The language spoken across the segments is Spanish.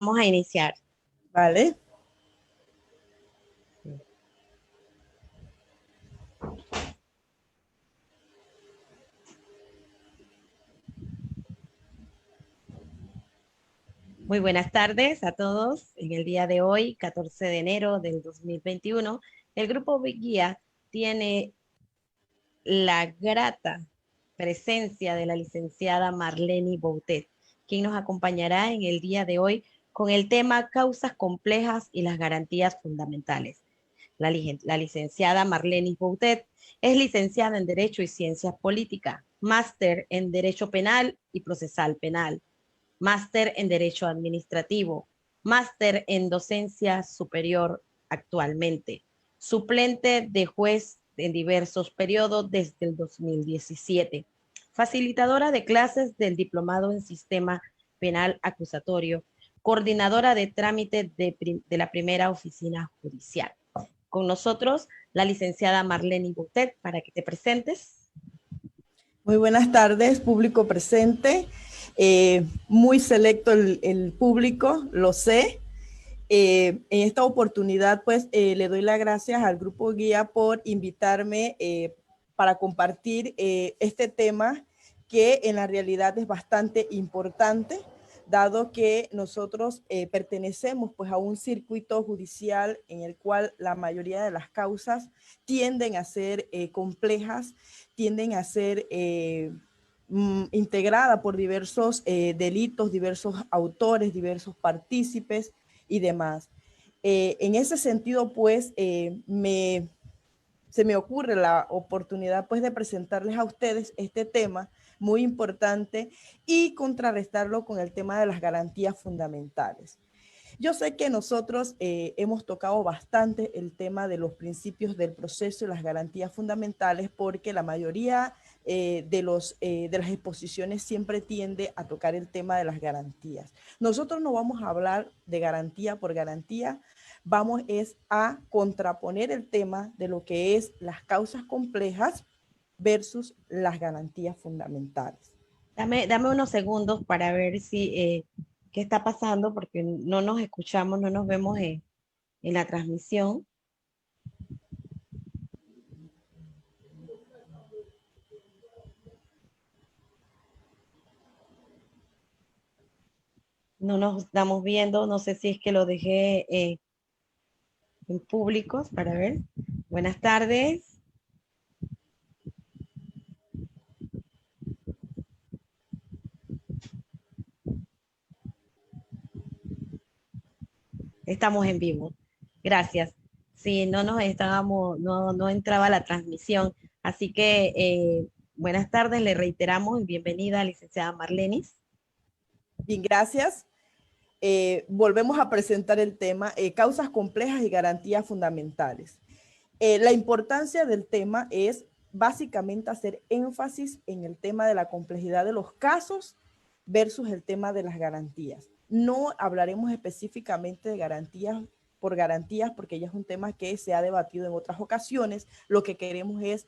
Vamos a iniciar. Vale. Muy buenas tardes a todos. En el día de hoy, 14 de enero del 2021, el Grupo Guía tiene la grata presencia de la licenciada Marleny Boutet, quien nos acompañará en el día de hoy con el tema Causas complejas y las garantías fundamentales. La licenciada Marleny Boutet es licenciada en Derecho y Ciencias Políticas, máster en Derecho Penal y Procesal Penal, máster en Derecho Administrativo, máster en Docencia Superior actualmente, suplente de juez en diversos periodos desde el 2017, facilitadora de clases del Diplomado en Sistema Penal Acusatorio, coordinadora de trámite de la primera oficina judicial. Con nosotros, la licenciada Marleny Boutet, para que te presentes. Muy buenas tardes, público presente. Muy selecto el público, lo sé. En esta oportunidad, pues, le doy las gracias al Grupo Guía por invitarme para compartir este tema que en la realidad es bastante importante, dado que nosotros pertenecemos pues a un circuito judicial en el cual la mayoría de las causas tienden a ser complejas, tienden a ser integrada por diversos delitos, diversos autores, diversos partícipes y demás. En ese sentido, pues, se me ocurre la oportunidad pues de presentarles a ustedes este tema muy importante y contrarrestarlo con el tema de las garantías fundamentales. Yo sé que nosotros hemos tocado bastante el tema de los principios del proceso y las garantías fundamentales porque la mayoría de las exposiciones siempre tiende a tocar el tema de las garantías. Nosotros no vamos a hablar de garantía por garantía, vamos es a contraponer el tema de lo que es las causas complejas versus las garantías fundamentales. Dame unos segundos para ver si qué está pasando, porque no nos escuchamos, no nos vemos en la transmisión. No nos estamos viendo, no sé si es que lo dejé en públicos para ver. Buenas tardes. Estamos en vivo. Gracias. Sí, no nos estábamos, no entraba la transmisión. Así que buenas tardes, le reiteramos y bienvenida, licenciada Marlenis. Bien, gracias. Volvemos a presentar el tema causas complejas y garantías fundamentales. La importancia del tema es básicamente hacer énfasis en el tema de la complejidad de los casos versus el tema de las garantías. No hablaremos específicamente de garantías por garantías porque ya es un tema que se ha debatido en otras ocasiones. Lo que queremos es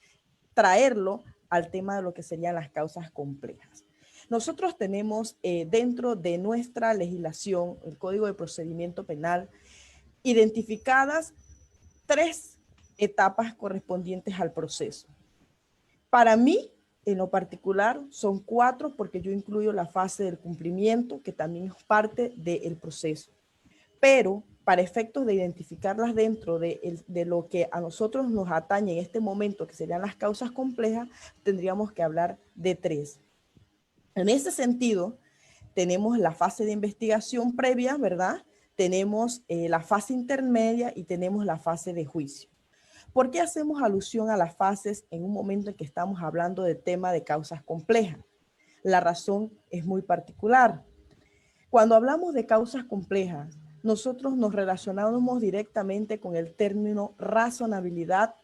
traerlo al tema de lo que serían las causas complejas. Nosotros tenemos dentro de nuestra legislación, el Código de Procedimiento Penal, identificadas 3 etapas correspondientes al proceso. Para mí, en lo particular, son 4 porque yo incluyo la fase del cumplimiento, que también es parte del proceso. Pero para efectos de identificarlas dentro de lo que a nosotros nos atañe en este momento, que serían las causas complejas, tendríamos que hablar de 3. En ese sentido, tenemos la fase de investigación previa, ¿verdad? Tenemos la fase intermedia y tenemos la fase de juicio. ¿Por qué hacemos alusión a las fases en un momento en que estamos hablando del tema de causas complejas? La razón es muy particular. Cuando hablamos de causas complejas, nosotros nos relacionamos directamente con el término razonabilidad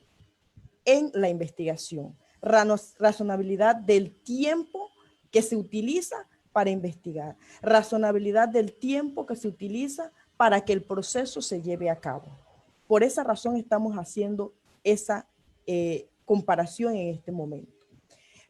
en la investigación. Razonabilidad del tiempo que se utiliza para investigar. Razonabilidad del tiempo que se utiliza para que el proceso se lleve a cabo. Por esa razón estamos haciendo esa comparación en este momento.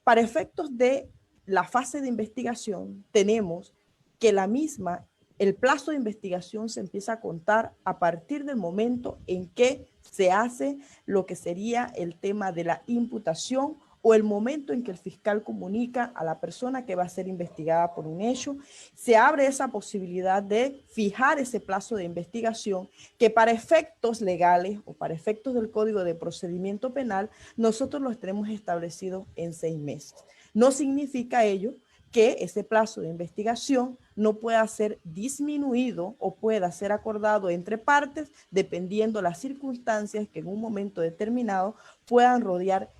Para efectos de la fase de investigación, tenemos que la misma El plazo de investigación se empieza a contar a partir del momento en que se hace lo que sería el tema de la imputación o el momento en que el fiscal comunica a la persona que va a ser investigada por un hecho. Se abre esa posibilidad de fijar ese plazo de investigación que para efectos legales o para efectos del Código de Procedimiento Penal nosotros los tenemos establecidos en 6 meses. No significa ello que ese plazo de investigación no pueda ser disminuido o pueda ser acordado entre partes dependiendo las circunstancias que en un momento determinado puedan rodear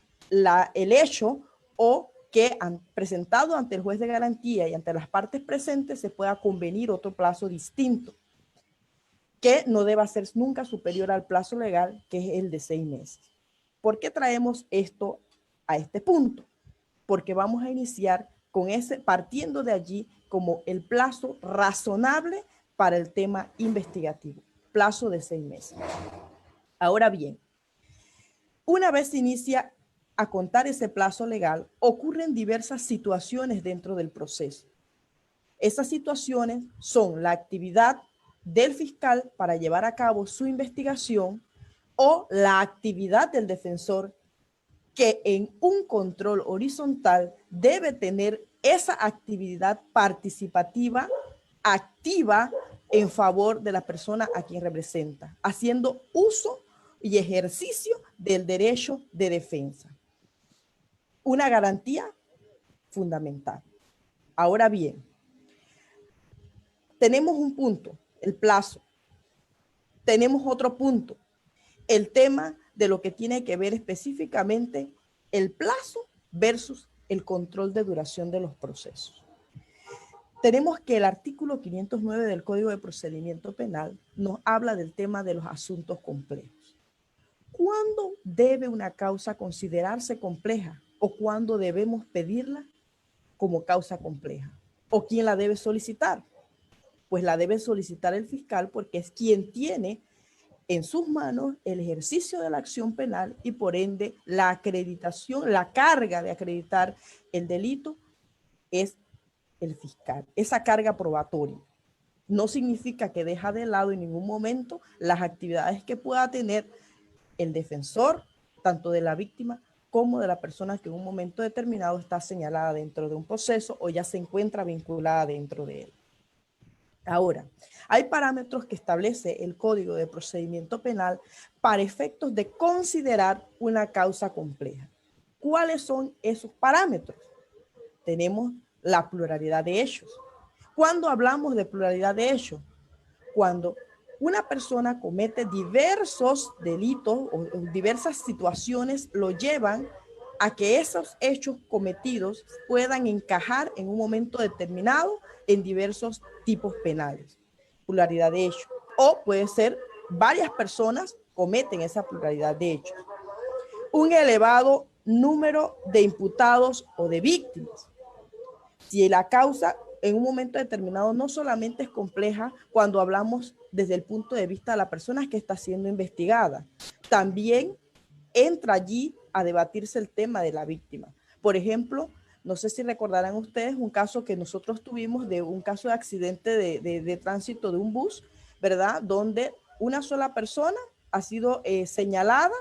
el hecho o que han presentado ante el juez de garantía y ante las partes presentes se pueda convenir otro plazo distinto que no deba ser nunca superior al plazo legal, que es el de 6 meses. ¿Por qué traemos esto a este punto? Porque vamos a iniciar con partiendo de allí como el plazo razonable para el tema investigativo, plazo de 6 meses. Ahora bien, una vez se inicia a contar ese plazo legal, ocurren diversas situaciones dentro del proceso. Esas situaciones son la actividad del fiscal para llevar a cabo su investigación o la actividad del defensor que en un control horizontal debe tener esa actividad participativa, activa en favor de la persona a quien representa, haciendo uso y ejercicio del derecho de defensa. Una garantía fundamental. Ahora bien, tenemos un punto, el plazo. Tenemos otro punto, el tema de lo que tiene que ver específicamente el plazo versus el control de duración de los procesos. Tenemos que el artículo 509 del Código de Procedimiento Penal nos habla del tema de los asuntos complejos. ¿Cuándo debe una causa considerarse compleja o cuándo debemos pedirla como causa compleja? ¿O quién la debe solicitar? Pues la debe solicitar el fiscal porque es quien tiene en sus manos el ejercicio de la acción penal y por ende la acreditación, la carga de acreditar el delito es el fiscal, esa carga probatoria. No significa que deja de lado en ningún momento las actividades que pueda tener el defensor, tanto de la víctima como de la persona que en un momento determinado está señalada dentro de un proceso o ya se encuentra vinculada dentro de él. Ahora, hay parámetros que establece el Código de Procedimiento Penal para efectos de considerar una causa compleja. ¿Cuáles son esos parámetros? Tenemos la pluralidad de hechos. ¿Cuándo hablamos de pluralidad de hechos? Cuando una persona comete diversos delitos o diversas situaciones lo llevan a que esos hechos cometidos puedan encajar en un momento determinado en diversos tipos penales. Pluralidad de hechos. O puede ser varias personas cometen esa pluralidad de hechos. Un elevado número de imputados o de víctimas. Si la causa en un momento determinado no solamente es compleja cuando hablamos desde el punto de vista de la persona que está siendo investigada, también entra allí a debatirse el tema de la víctima. Por ejemplo, no sé si recordarán ustedes un caso que nosotros tuvimos de un caso de accidente de tránsito de un bus, ¿verdad? Donde una sola persona ha sido señalada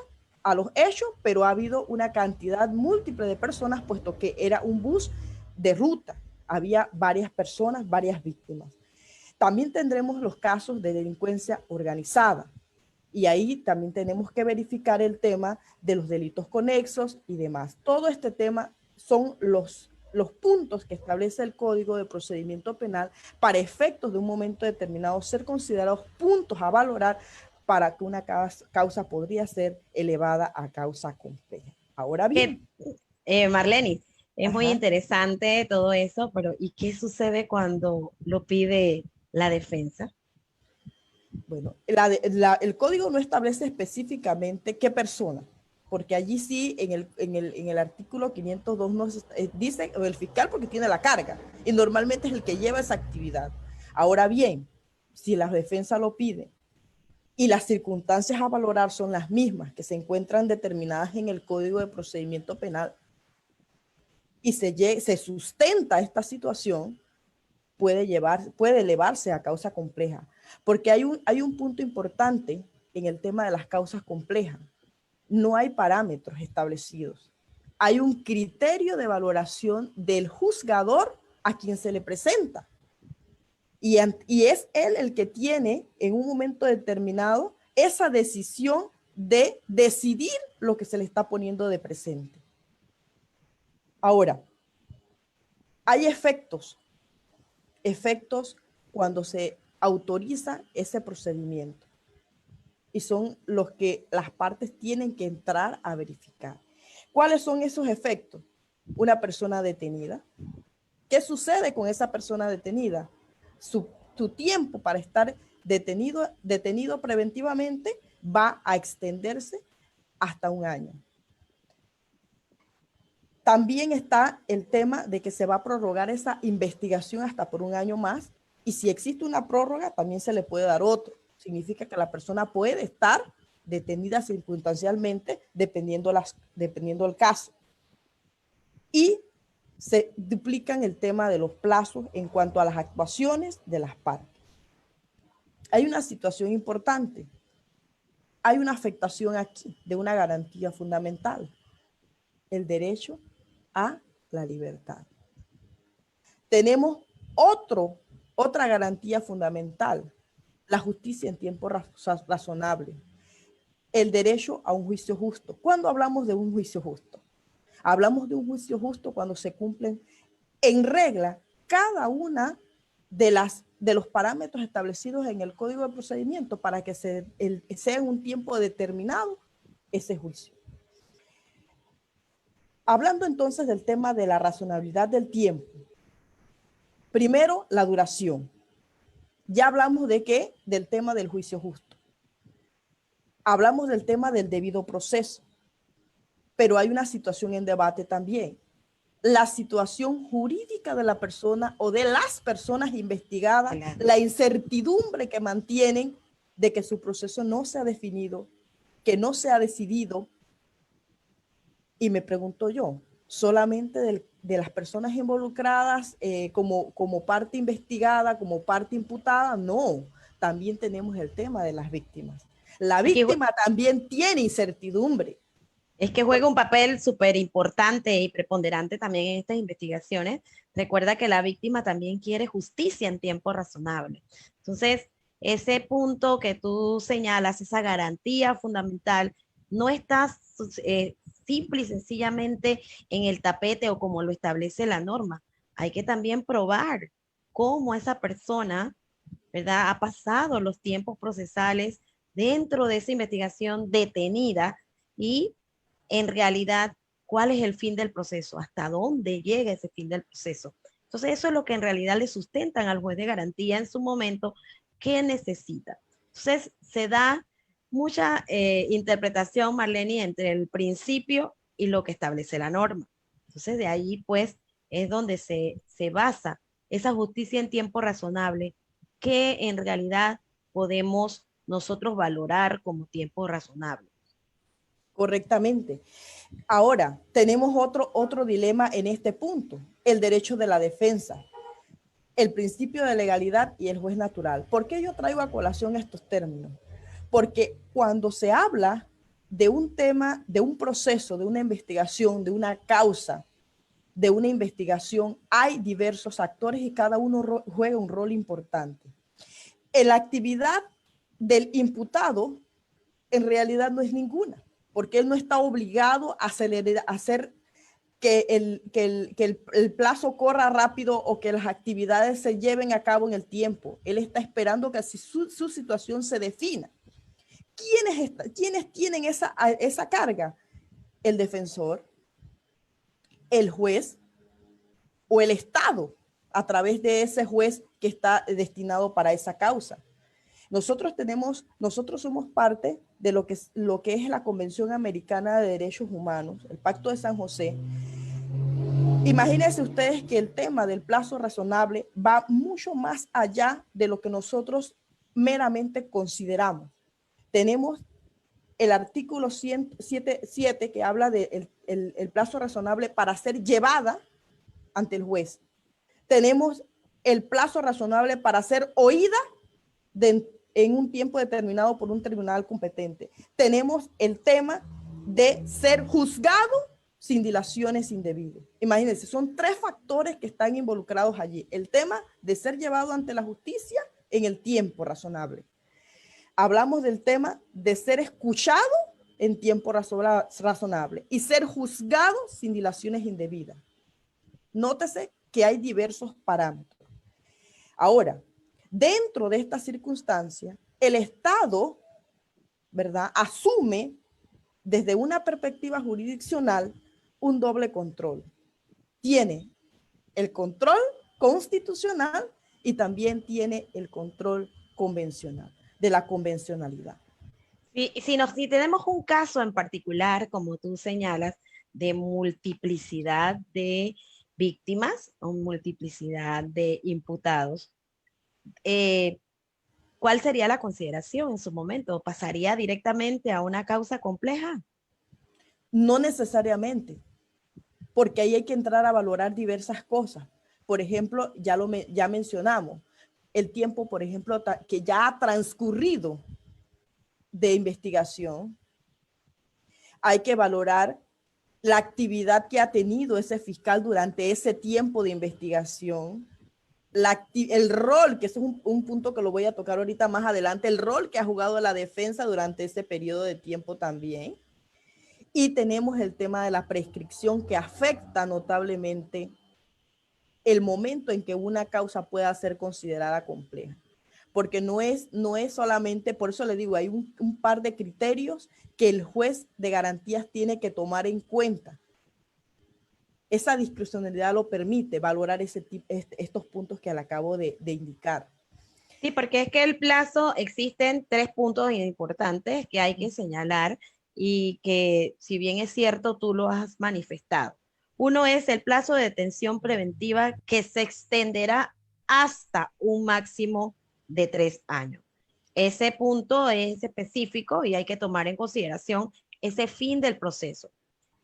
a los hechos, pero ha habido una cantidad múltiple de personas, puesto que era un bus de ruta. Había varias personas, varias víctimas. También tendremos los casos de delincuencia organizada. Y ahí también tenemos que verificar el tema de los delitos conexos y demás. Todo este tema son los puntos que establece el Código de Procedimiento Penal para efectos de un momento determinado ser considerados puntos a valorar para que una causa podría ser elevada a causa compleja. Ahora bien. Marleny, es muy Ajá. interesante todo eso, pero ¿y qué sucede cuando lo pide la defensa? Bueno, el código no establece específicamente qué persona, porque allí sí, en el artículo 502 nos dice el fiscal porque tiene la carga y normalmente es el que lleva esa actividad. Ahora bien, si la defensa lo pide y las circunstancias a valorar son las mismas que se encuentran determinadas en el Código de Procedimiento Penal y se sustenta esta situación, puede elevarse a causa compleja, porque hay un punto importante en el tema de las causas complejas. No hay parámetros establecidos. Hay un criterio de valoración del juzgador a quien se le presenta. Y es él el que tiene en un momento determinado esa decisión de decidir lo que se le está poniendo de presente. Ahora, hay efectos cuando se autoriza ese procedimiento y son los que las partes tienen que entrar a verificar. ¿Cuáles son esos efectos? Una persona detenida. ¿Qué sucede con esa persona detenida? Su tiempo para estar detenido preventivamente va a extenderse hasta 1 año. También está el tema de que se va a prorrogar esa investigación hasta por 1 año más, y si existe una prórroga también se le puede dar otro. Significa que la persona puede estar detenida circunstancialmente dependiendo el caso. Y se duplican el tema de los plazos en cuanto a las actuaciones de las partes. Hay una situación importante. Hay una afectación aquí de una garantía fundamental, el derecho a la libertad. Tenemos otra garantía fundamental, la justicia en tiempo razonable, el derecho a un juicio justo. ¿Cuándo hablamos de un juicio justo? Hablamos de un juicio justo cuando se cumplen en regla cada una de los parámetros establecidos en el Código de Procedimiento para que sea en un tiempo determinado ese juicio. Hablando entonces del tema de la razonabilidad del tiempo. Primero, la duración. Ya hablamos del tema del juicio justo. Hablamos del tema del debido proceso. Pero hay una situación en debate también. La situación jurídica de la persona o de las personas investigadas, claro, la incertidumbre que mantienen de que su proceso no se ha definido, que no se ha decidido. Y me pregunto yo, ¿solamente de las personas involucradas como parte investigada, como parte imputada? No, también tenemos el tema de las víctimas. La víctima también tiene incertidumbre. Es que juega un papel súper importante y preponderante también en estas investigaciones. Recuerda que la víctima también quiere justicia en tiempo razonable. Entonces, ese punto que tú señalas, esa garantía fundamental, no está simple y sencillamente en el tapete o como lo establece la norma. Hay que también probar cómo esa persona, ¿verdad?, ha pasado los tiempos procesales dentro de esa investigación detenida y en realidad cuál es el fin del proceso, hasta dónde llega ese fin del proceso. Entonces eso es lo que en realidad le sustentan al juez de garantía en su momento que necesita. Entonces se da mucha interpretación, Marlene, entre el principio y lo que establece la norma. Entonces de ahí pues es donde se basa esa justicia en tiempo razonable que en realidad podemos nosotros valorar como tiempo razonable. Correctamente. Ahora, tenemos otro dilema en este punto, el derecho de la defensa, el principio de legalidad y el juez natural. ¿Por qué yo traigo a colación estos términos? Porque cuando se habla de un tema, de un proceso, de una investigación, de una causa, de una investigación, hay diversos actores y cada uno juega un rol importante. En la actividad del imputado, en realidad no es ninguna, porque él no está obligado a hacer que el plazo corra rápido o que las actividades se lleven a cabo en el tiempo. Él está esperando que su situación se defina. ¿Quiénes tienen esa carga? El defensor, el juez o el Estado a través de ese juez que está destinado para esa causa. Nosotros somos parte de lo que es la Convención Americana de Derechos Humanos, el Pacto de San José. Imagínense ustedes que el tema del plazo razonable va mucho más allá de lo que nosotros meramente consideramos. Tenemos el artículo 107 que habla del el plazo razonable para ser llevada ante el juez. Tenemos el plazo razonable para ser oída en un tiempo determinado por un tribunal competente. Tenemos el tema de ser juzgado sin dilaciones indebidas. Imagínense, son 3 factores que están involucrados allí. El tema de ser llevado ante la justicia en el tiempo razonable. Hablamos del tema de ser escuchado en tiempo razonable y ser juzgado sin dilaciones indebidas. Nótese que hay diversos parámetros. Ahora, dentro de esta circunstancia, el Estado, ¿verdad?, asume desde una perspectiva jurisdiccional un doble control. Tiene el control constitucional y también tiene el control convencional, de la convencionalidad. Si tenemos un caso en particular, como tú señalas, de multiplicidad de víctimas o multiplicidad de imputados, ¿cuál sería la consideración en su momento? ¿Pasaría directamente a una causa compleja? No necesariamente, porque ahí hay que entrar a valorar diversas cosas. Por ejemplo, ya mencionamos el tiempo, por ejemplo, que ya ha transcurrido de investigación. Hay que valorar la actividad que ha tenido ese fiscal durante ese tiempo de investigación, el rol, que es un punto que lo voy a tocar ahorita más adelante, el rol que ha jugado la defensa durante ese periodo de tiempo también. Y tenemos el tema de la prescripción que afecta notablemente el momento en que una causa pueda ser considerada compleja. Porque no es solamente, por eso le digo, hay un par de criterios que el juez de garantías tiene que tomar en cuenta. Esa discrecionalidad lo permite valorar estos puntos que le acabo de indicar. Sí, porque es que el plazo, existen 3 puntos importantes que hay que señalar y que, si bien es cierto, tú lo has manifestado. Uno es el plazo de detención preventiva, que se extenderá hasta un máximo de 3 años. Ese punto es específico y hay que tomar en consideración ese fin del proceso,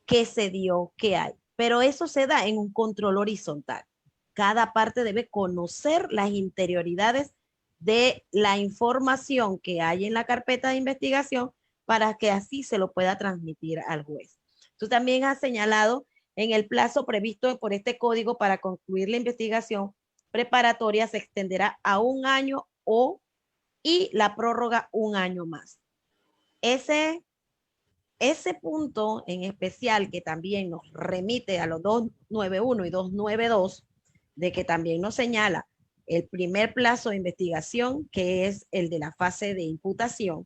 qué se dio, qué hay. Pero eso se da en un control horizontal. Cada parte debe conocer las interioridades de la información que hay en la carpeta de investigación para que así se lo pueda transmitir al juez. Tú también has señalado en el plazo previsto por este código para concluir la investigación preparatoria se extenderá a 1 año y la prórroga 1 año más. Ese punto en especial que también nos remite a los 291 y 292, de que también nos señala el primer plazo de investigación, que es el de la fase de imputación,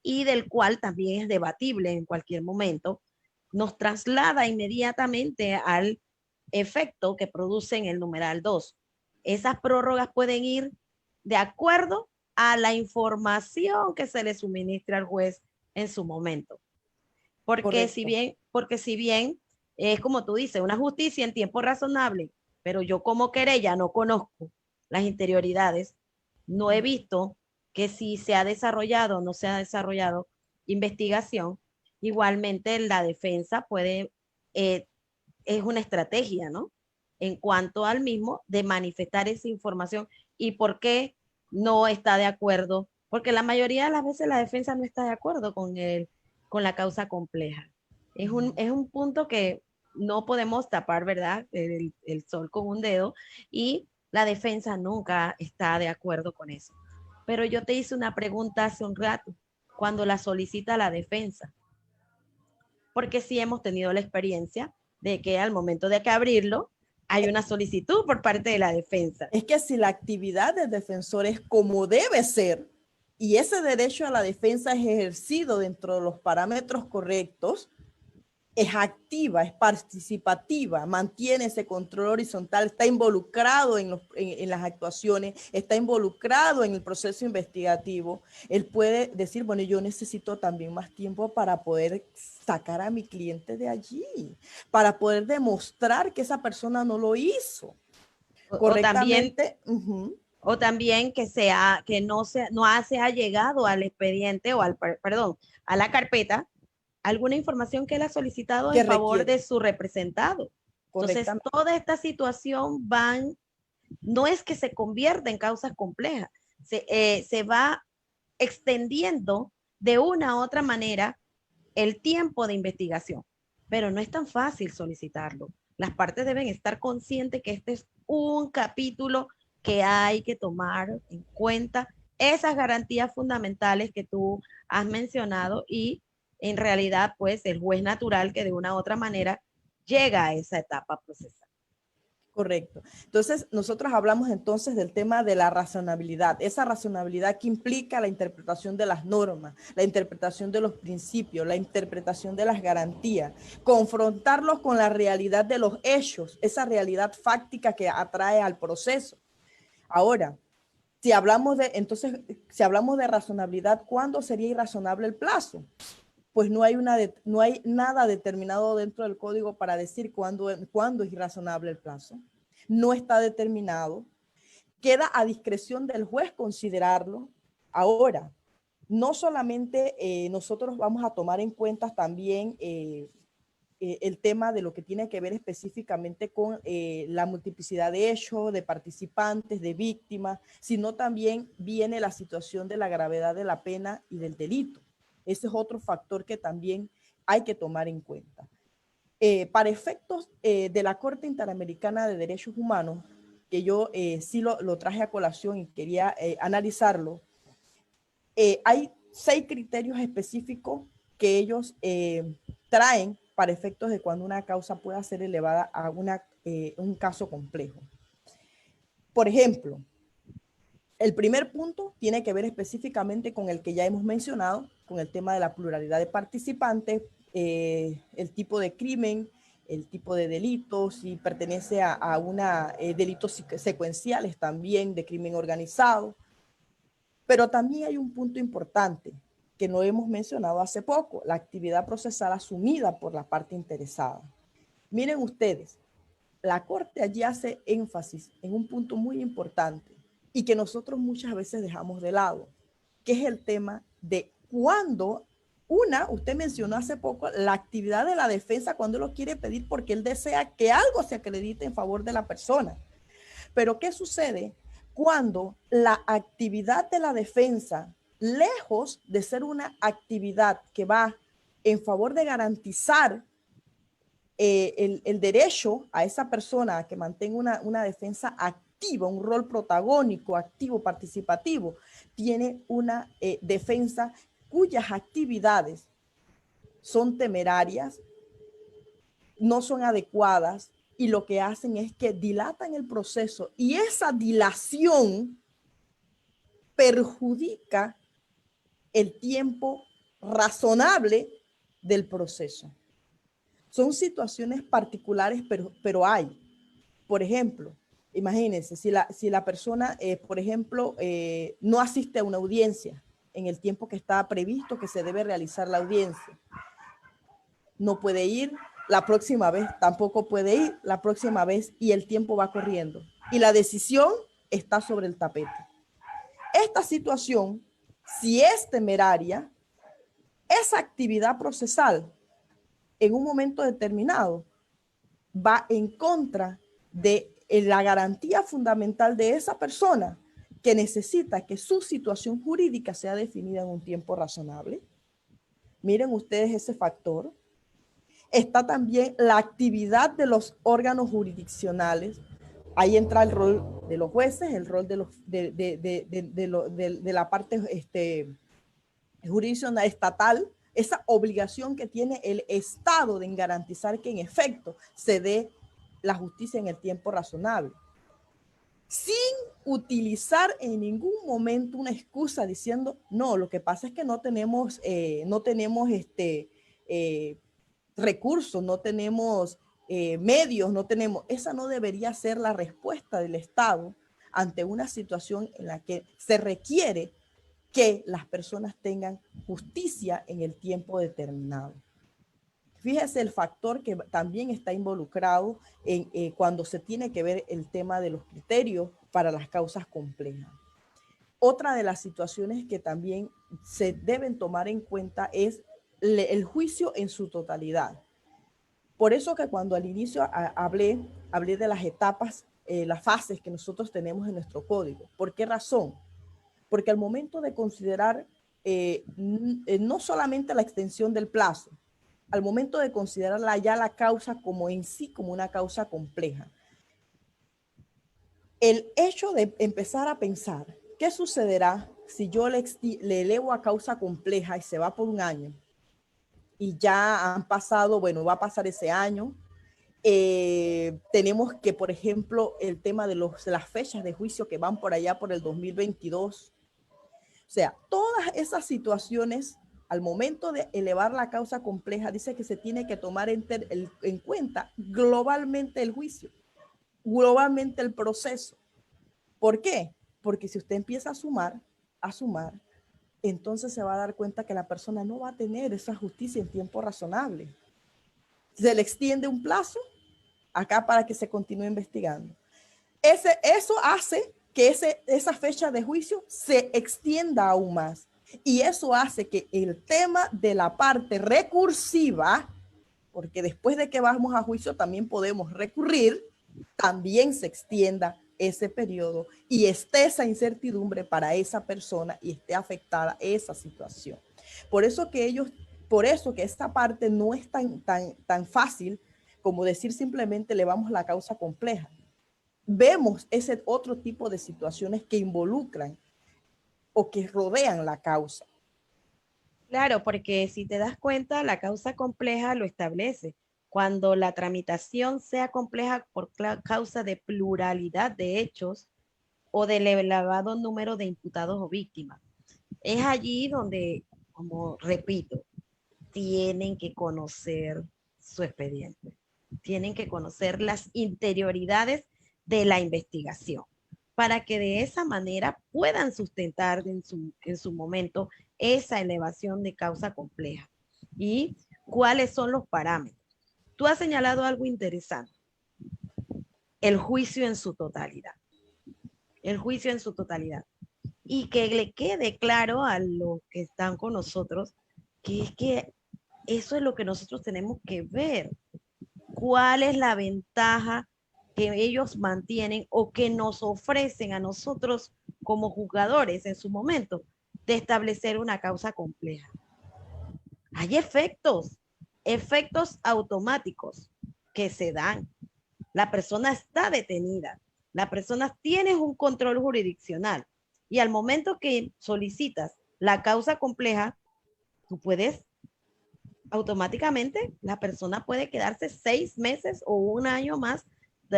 y del cual también es debatible en cualquier momento, nos traslada inmediatamente al efecto que produce en el numeral 2. Esas prórrogas pueden ir de acuerdo a la información que se le suministra al juez en su momento. Porque si bien es como tú dices, una justicia en tiempo razonable, pero yo como querella no conozco las interioridades, no he visto que si se ha desarrollado o no se ha desarrollado investigación, igualmente la defensa puede, es una estrategia, ¿no? En cuanto al mismo de manifestar esa información y por qué no está de acuerdo, porque la mayoría de las veces la defensa no está de acuerdo con la causa compleja. Es un punto que no podemos tapar, ¿verdad? El sol con un dedo, y la defensa nunca está de acuerdo con eso. Pero yo te hice una pregunta hace un rato, cuando la solicita la defensa, porque sí hemos tenido la experiencia de que al momento de que abrirlo, hay una solicitud por parte de la defensa. Es que si la actividad del defensor es como debe ser, y ese derecho a la defensa es ejercido dentro de los parámetros correctos, es activa, es participativa, mantiene ese control horizontal, está involucrado en las actuaciones, está involucrado en el proceso investigativo, él puede decir, bueno, yo necesito también más tiempo para poder sacar a mi cliente de allí, para poder demostrar que esa persona no lo hizo correctamente. O también que no se ha llegado al expediente o a la carpeta alguna información que él ha solicitado en favor de su representado. Entonces, toda esta situación van no es que se convierta en causas complejas, se va extendiendo de una u otra manera el tiempo de investigación, pero no es tan fácil solicitarlo. Las partes deben estar conscientes que este es un capítulo que hay que tomar en cuenta esas garantías fundamentales que tú has mencionado y en realidad pues el juez natural que de una u otra manera llega a esa etapa procesal. Correcto. Entonces, nosotros hablamos entonces del tema de la razonabilidad, esa razonabilidad que implica la interpretación de las normas, la interpretación de los principios, la interpretación de las garantías, confrontarlos con la realidad de los hechos, esa realidad fáctica que atrae al proceso. Ahora, si hablamos si hablamos de razonabilidad, ¿cuándo sería irrazonable el plazo? Pues no hay nada determinado dentro del código para decir cuándo es irrazonable el plazo. No está determinado. Queda a discreción del juez considerarlo. Ahora, no solamente nosotros vamos a tomar en cuenta también el tema de lo que tiene que ver específicamente con la multiplicidad de hechos, de participantes, de víctimas, sino también viene la situación de la gravedad de la pena y del delito. Ese es otro factor que también hay que tomar en cuenta. Para efectos de la Corte Interamericana de Derechos Humanos, que yo sí lo traje a colación y quería analizarlo, hay 6 criterios específicos que ellos traen para efectos de cuando una causa pueda ser elevada a un caso complejo. Por ejemplo, el primer punto tiene que ver específicamente con el que ya hemos mencionado, con el tema de la pluralidad de participantes, el tipo de crimen, el tipo de delito, si pertenece a delitos secuenciales también de crimen organizado. Pero también hay un punto importante que no hemos mencionado hace poco, la actividad procesal asumida por la parte interesada. Miren ustedes, la Corte allí hace énfasis en un punto muy importante y que nosotros muchas veces dejamos de lado, que es el tema de cuándo usted mencionó hace poco, la actividad de la defensa cuando lo quiere pedir porque él desea que algo se acredite en favor de la persona. Pero ¿qué sucede cuando la actividad de la defensa, lejos de ser una actividad que va en favor de garantizar el derecho a esa persona a que mantenga una defensa activa, un rol protagónico, activo, participativo, tiene una defensa cuyas actividades son temerarias, no son adecuadas y lo que hacen es que dilatan el proceso y esa dilación perjudica el tiempo razonable del proceso. Son situaciones particulares, pero hay. Por ejemplo, imagínense, si la persona, por ejemplo, no asiste a una audiencia en el tiempo que está previsto que se debe realizar la audiencia, no puede ir la próxima vez, tampoco puede ir la próxima vez y el tiempo va corriendo. Y la decisión está sobre el tapete. Esta situación, si es temeraria, esa actividad procesal en un momento determinado va en contra de la garantía fundamental de esa persona que necesita que su situación jurídica sea definida en un tiempo razonable. Miren ustedes ese factor. Está también la actividad de los órganos jurisdiccionales. Ahí entra el rol de los jueces, el rol de la parte jurisdiccional estatal, esa obligación que tiene el Estado de garantizar que en efecto se dé la justicia en el tiempo razonable, sin utilizar en ningún momento una excusa diciendo, no, lo que pasa es que no tenemos recursos, no tenemos medios, no tenemos, esa no debería ser la respuesta del Estado ante una situación en la que se requiere que las personas tengan justicia en el tiempo determinado. Fíjese el factor que también está involucrado en cuando se tiene que ver el tema de los criterios para las causas complejas. Otra de las situaciones que también se deben tomar en cuenta es el juicio en su totalidad. Por eso que cuando al inicio hablé de las etapas las fases que nosotros tenemos en nuestro código. ¿Por qué razón? Porque al momento de considerar no solamente la extensión del plazo, al momento de considerarla ya la causa como en sí, como una causa compleja, el hecho de empezar a pensar qué sucederá si yo le elevo a causa compleja y se va por un año y ya han pasado, bueno, va a pasar ese año. Tenemos que, por ejemplo, el tema de las fechas de juicio que van por allá por el 2022. O sea, todas esas situaciones, al momento de elevar la causa compleja, dice que se tiene que tomar en cuenta globalmente el juicio, globalmente el proceso. ¿Por qué? Porque si usted empieza a sumar, entonces se va a dar cuenta que la persona no va a tener esa justicia en tiempo razonable. Se le extiende un plazo acá para que se continúe investigando. Eso hace que esa fecha de juicio se extienda aún más. Y eso hace que el tema de la parte recursiva, porque después de que vamos a juicio también podemos recurrir, también se extienda ese periodo y esté esa incertidumbre para esa persona y esté afectada esa situación. Por eso que esta parte no es tan fácil como decir simplemente elevamos la causa compleja. Vemos ese otro tipo de situaciones que involucran o que rodean la causa. Claro, porque si te das cuenta, la causa compleja lo establece. Cuando la tramitación sea compleja por causa de pluralidad de hechos o del elevado número de imputados o víctimas. Es allí donde, como repito, tienen que conocer su expediente, tienen que conocer las interioridades de la investigación para que de esa manera puedan sustentar en su momento esa elevación de causa compleja. ¿Y cuáles son los parámetros? Tú has señalado algo interesante, el juicio en su totalidad, el juicio en su totalidad. Y que le quede claro a los que están con nosotros que es que eso es lo que nosotros tenemos que ver. ¿Cuál es la ventaja que ellos mantienen o que nos ofrecen a nosotros como jugadores en su momento de establecer una causa compleja? Hay efectos automáticos que se dan. La persona está detenida, la persona tiene un control jurisdiccional y al momento que solicitas la causa compleja, tú puedes automáticamente, la persona puede quedarse 6 meses o un año más,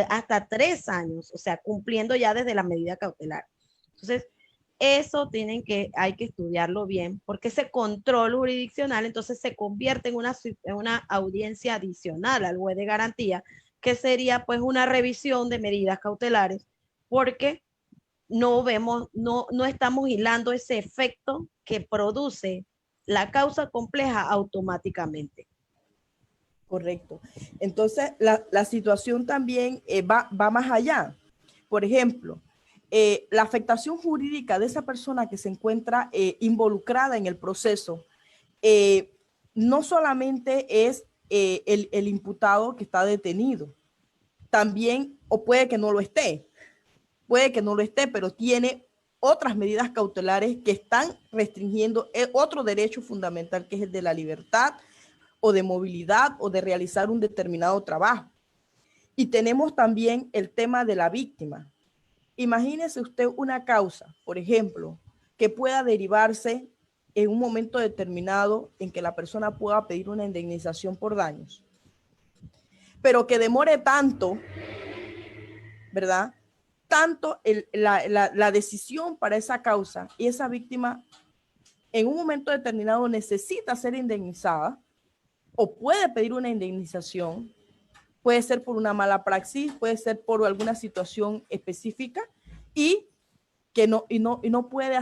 hasta 3 años, o sea, cumpliendo ya desde la medida cautelar. Entonces, eso hay que estudiarlo bien, porque ese control jurisdiccional entonces se convierte en una audiencia adicional al juez de garantía, que sería pues una revisión de medidas cautelares, porque no estamos hilando ese efecto que produce la causa compleja automáticamente. Correcto. Entonces, la situación también va más allá. Por ejemplo, la afectación jurídica de esa persona que se encuentra involucrada en el proceso no solamente es el imputado que está detenido, también, o puede que no lo esté, pero tiene otras medidas cautelares que están restringiendo otro derecho fundamental, que es el de la libertad o de movilidad o de realizar un determinado trabajo. Y tenemos también el tema de la víctima. Imagínese usted una causa, por ejemplo, que pueda derivarse en un momento determinado en que la persona pueda pedir una indemnización por daños, pero que demore tanto, ¿verdad? Tanto la decisión para esa causa y esa víctima en un momento determinado necesita ser indemnizada o puede pedir una indemnización, puede ser por una mala praxis, puede ser por alguna situación específica y que no puede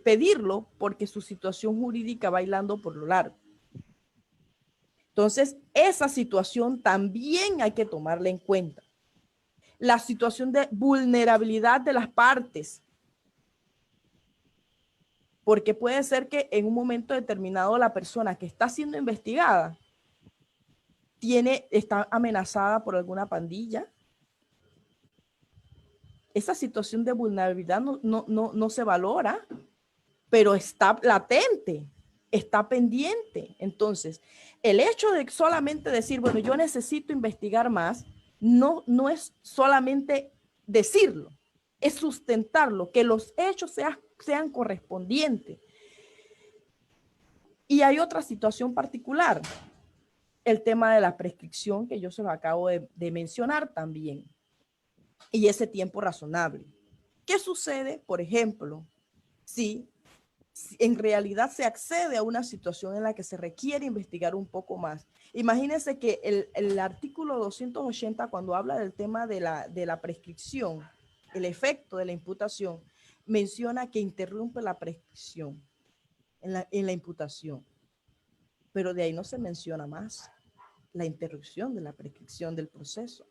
pedirlo porque su situación jurídica va bailando por lo largo. Entonces, esa situación también hay que tomarla en cuenta. La situación de vulnerabilidad de las partes, porque puede ser que en un momento determinado la persona que está siendo investigada está amenazada por alguna pandilla, esa situación de vulnerabilidad no se valora, pero está latente, está pendiente. Entonces, el hecho de solamente decir, bueno, yo necesito investigar más, no es solamente decirlo, es sustentarlo, que los hechos sean correspondientes. Y hay otra situación particular, el tema de la prescripción, que yo se lo acabo de mencionar también, y ese tiempo razonable. ¿Qué sucede, por ejemplo, si en realidad se accede a una situación en la que se requiere investigar un poco más? Imagínense que el artículo 280, cuando habla del tema de la prescripción, el efecto de la imputación, menciona que interrumpe la prescripción en la imputación, pero de ahí no se menciona más la interrupción de la prescripción del proceso.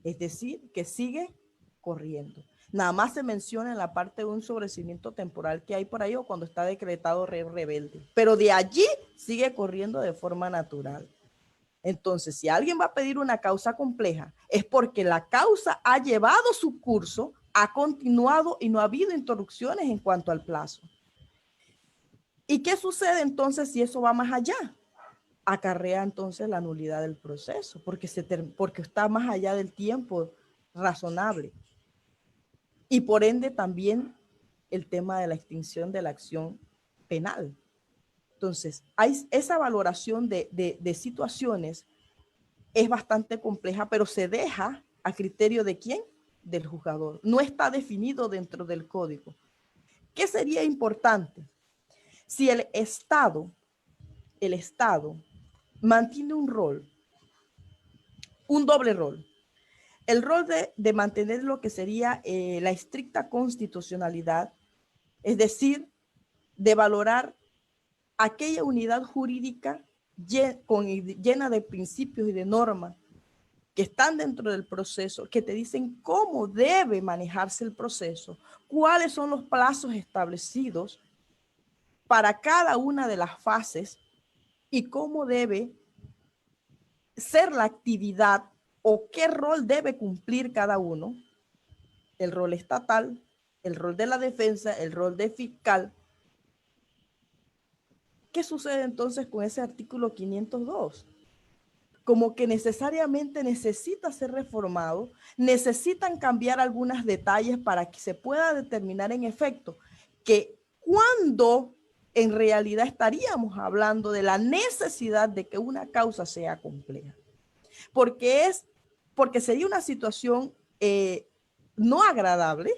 Es decir, que sigue corriendo. Nada más se menciona en la parte de un sobreseimiento temporal que hay por ahí o cuando está decretado rebelde. Pero de allí sigue corriendo de forma natural. Entonces, si alguien va a pedir una causa compleja, es porque la causa ha llevado su curso, ha continuado y no ha habido interrupciones en cuanto al plazo. ¿Y qué sucede entonces si eso va más allá? Acarrea entonces la nulidad del proceso, porque está más allá del tiempo razonable. Y por ende también el tema de la extinción de la acción penal. Entonces, esa valoración de situaciones es bastante compleja, pero se deja a criterio de quién, del juzgador. No está definido dentro del código. ¿Qué sería importante? Si el Estado mantiene un rol, un doble rol. El rol de mantener lo que sería la estricta constitucionalidad, es decir, de valorar aquella unidad jurídica llena de principios y de normas que están dentro del proceso, que te dicen cómo debe manejarse el proceso, cuáles son los plazos establecidos para cada una de las fases y cómo debe ser la actividad o qué rol debe cumplir cada uno, el rol estatal, el rol de la defensa, el rol de fiscal. ¿Qué sucede entonces con ese artículo 502? Como que necesariamente necesita ser reformado, necesitan cambiar algunos detalles para que se pueda determinar en efecto que cuando en realidad estaríamos hablando de la necesidad de que una causa sea compleja. Porque sería una situación no agradable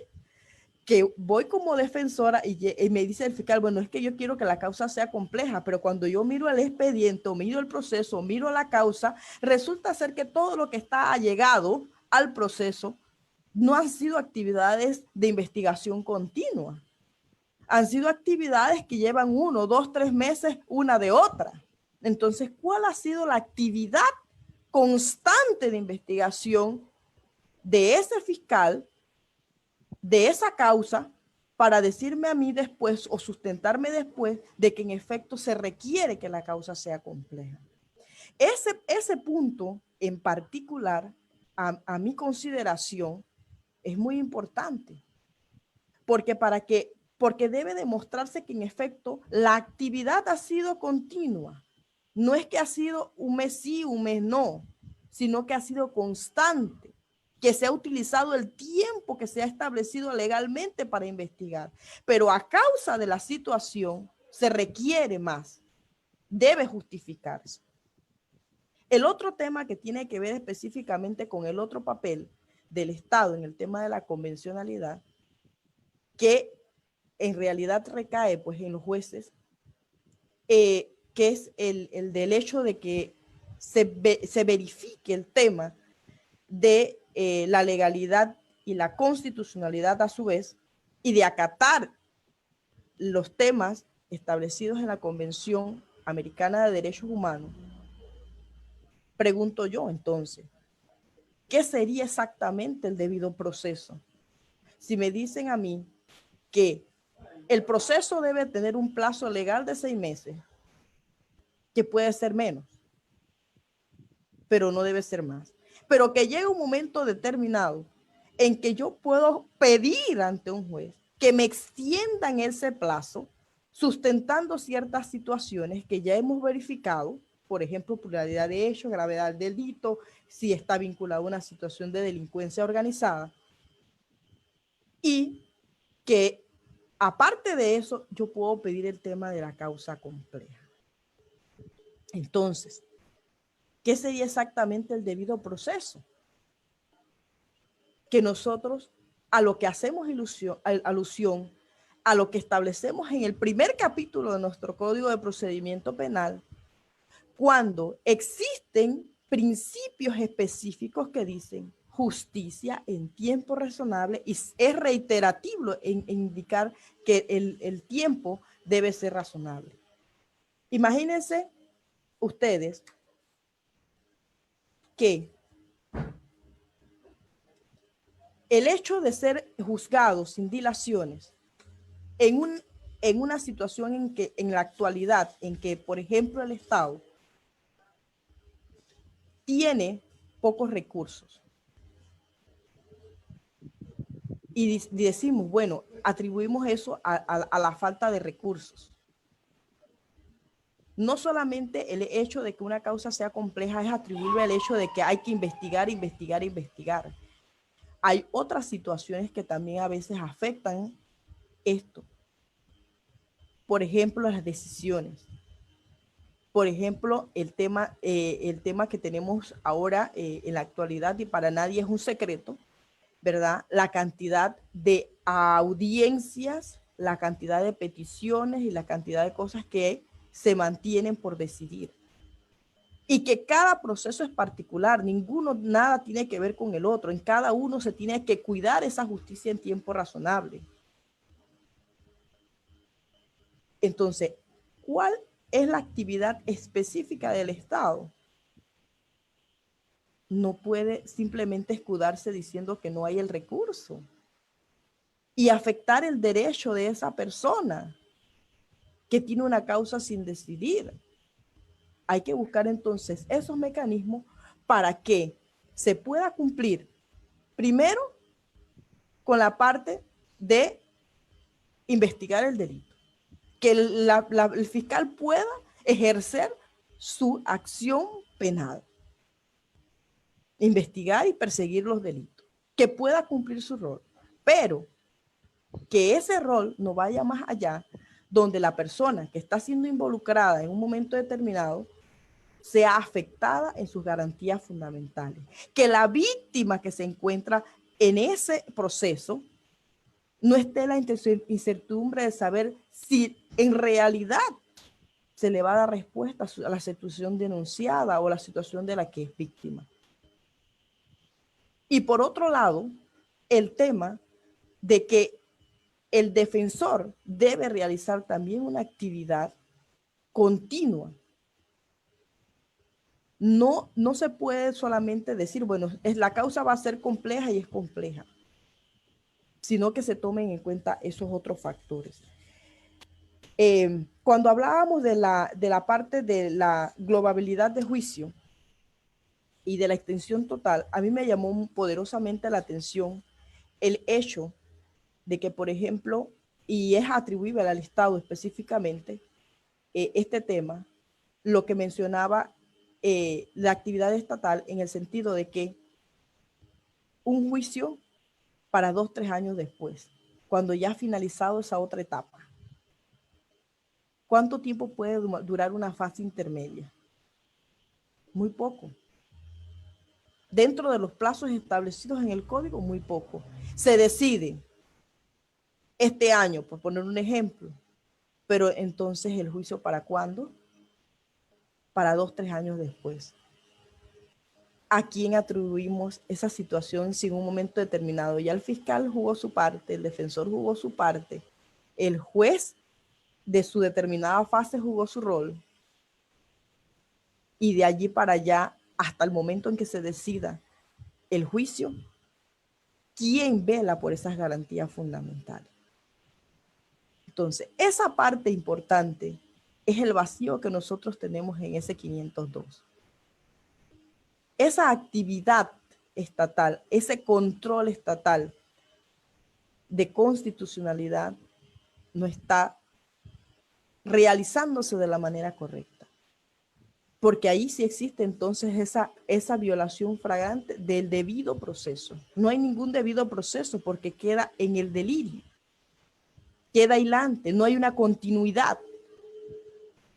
que voy como defensora y me dice el fiscal, bueno, es que yo quiero que la causa sea compleja, pero cuando yo miro el expediente, o miro el proceso, o miro la causa, resulta ser que todo lo que está allegado al proceso no han sido actividades de investigación continua. Han sido actividades que llevan 1, 2, 3 meses una de otra. Entonces, ¿cuál ha sido la actividad constante de investigación de ese fiscal, de esa causa, para decirme a mí después o sustentarme después de que en efecto se requiere que la causa sea compleja? Ese punto en particular, a mi consideración, es muy importante, porque debe demostrarse que en efecto la actividad ha sido continua. No es que ha sido un mes sí, un mes no, sino que ha sido constante, que se ha utilizado el tiempo que se ha establecido legalmente para investigar. Pero a causa de la situación se requiere más, debe justificarse. El otro tema que tiene que ver específicamente con el otro papel del Estado en el tema de la convencionalidad, que en realidad recae pues en los jueces, que es el del hecho de que se verifique el tema de la legalidad y la constitucionalidad a su vez, y de acatar los temas establecidos en la Convención Americana de Derechos Humanos. Pregunto yo entonces, ¿qué sería exactamente el debido proceso? Si me dicen a mí que el proceso debe tener un plazo legal de 6 meses, que puede ser menos, pero no debe ser más. Pero que llegue un momento determinado en que yo puedo pedir ante un juez que me extiendan ese plazo, sustentando ciertas situaciones que ya hemos verificado, por ejemplo, pluralidad de hechos, gravedad del delito, si está vinculado a una situación de delincuencia organizada, y que aparte de eso, yo puedo pedir el tema de la causa compleja. Entonces, ¿qué sería exactamente el debido proceso? Que nosotros a lo que hacemos alusión, a lo que establecemos en el primer capítulo de nuestro Código de Procedimiento Penal, cuando existen principios específicos que dicen justicia en tiempo razonable, y es reiterativo en indicar que el tiempo debe ser razonable. Imagínense ustedes que el hecho de ser juzgado sin dilaciones en una situación en que en la actualidad, en que, por ejemplo, el Estado tiene pocos recursos y decimos, bueno, atribuimos eso a la falta de recursos. No solamente el hecho de que una causa sea compleja es atribuible al hecho de que hay que investigar, investigar, investigar. Hay otras situaciones que también a veces afectan esto. Por ejemplo, las decisiones. Por ejemplo, el tema que tenemos ahora en la actualidad, y para nadie es un secreto, ¿verdad? La cantidad de audiencias, la cantidad de peticiones y la cantidad de cosas que se mantienen por decidir. Y que cada proceso es particular, nada tiene que ver con el otro. En cada uno se tiene que cuidar esa justicia en tiempo razonable. Entonces, ¿cuál es la actividad específica del Estado? No puede simplemente escudarse diciendo que no hay el recurso y afectar el derecho de esa persona que tiene una causa sin decidir. Hay que buscar entonces esos mecanismos para que se pueda cumplir primero con la parte de investigar el delito, que el fiscal pueda ejercer su acción penal, investigar y perseguir los delitos, que pueda cumplir su rol, pero que ese rol no vaya más allá, donde la persona que está siendo involucrada en un momento determinado sea afectada en sus garantías fundamentales, que la víctima que se encuentra en ese proceso no esté la incertidumbre de saber si en realidad se le va a dar respuesta a la situación denunciada o la situación de la que es víctima. Y por otro lado, el tema de que el defensor debe realizar también una actividad continua. No se puede solamente decir, bueno, la causa va a ser compleja y es compleja, sino que se tomen en cuenta esos otros factores. Cuando hablábamos de la parte de la globabilidad de juicio y de la extensión total, a mí me llamó poderosamente la atención el hecho de que, por ejemplo, y es atribuible al Estado específicamente, este tema, lo que mencionaba la actividad estatal en el sentido de que un juicio para 2, 3 años después, cuando ya ha finalizado esa otra etapa. ¿Cuánto tiempo puede durar una fase intermedia? Muy poco. Dentro de los plazos establecidos en el código, muy poco. Se decide este año, por poner un ejemplo, pero entonces el juicio ¿para cuándo? Para 2, 3 años después. ¿A quién atribuimos esa situación sin un momento determinado? Ya el fiscal jugó su parte, el defensor jugó su parte, el juez de su determinada fase jugó su rol, y de allí para allá, hasta el momento en que se decida el juicio, ¿quién vela por esas garantías fundamentales? Entonces, esa parte importante es el vacío que nosotros tenemos en ese 502. Esa actividad estatal, ese control estatal de constitucionalidad no está realizándose de la manera correcta. Porque ahí sí existe entonces esa violación flagrante del debido proceso. No hay ningún debido proceso porque queda en el delirio, queda hilante, no hay una continuidad.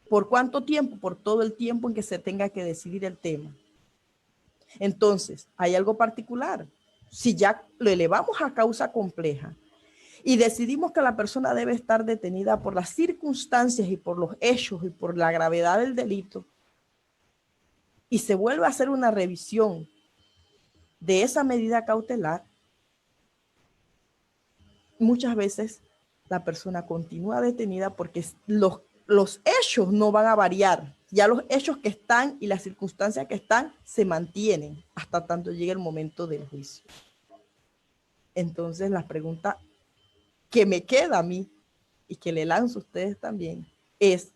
¿Por cuánto tiempo? Por todo el tiempo en que se tenga que decidir el tema. Entonces, hay algo particular. Si ya lo elevamos a causa compleja y decidimos que la persona debe estar detenida por las circunstancias y por los hechos y por la gravedad del delito, y se vuelve a hacer una revisión de esa medida cautelar, muchas veces la persona continúa detenida porque los hechos no van a variar. Ya los hechos que están y las circunstancias que están se mantienen hasta tanto llegue el momento del juicio. Entonces la pregunta que me queda a mí y que le lanzo a ustedes también es,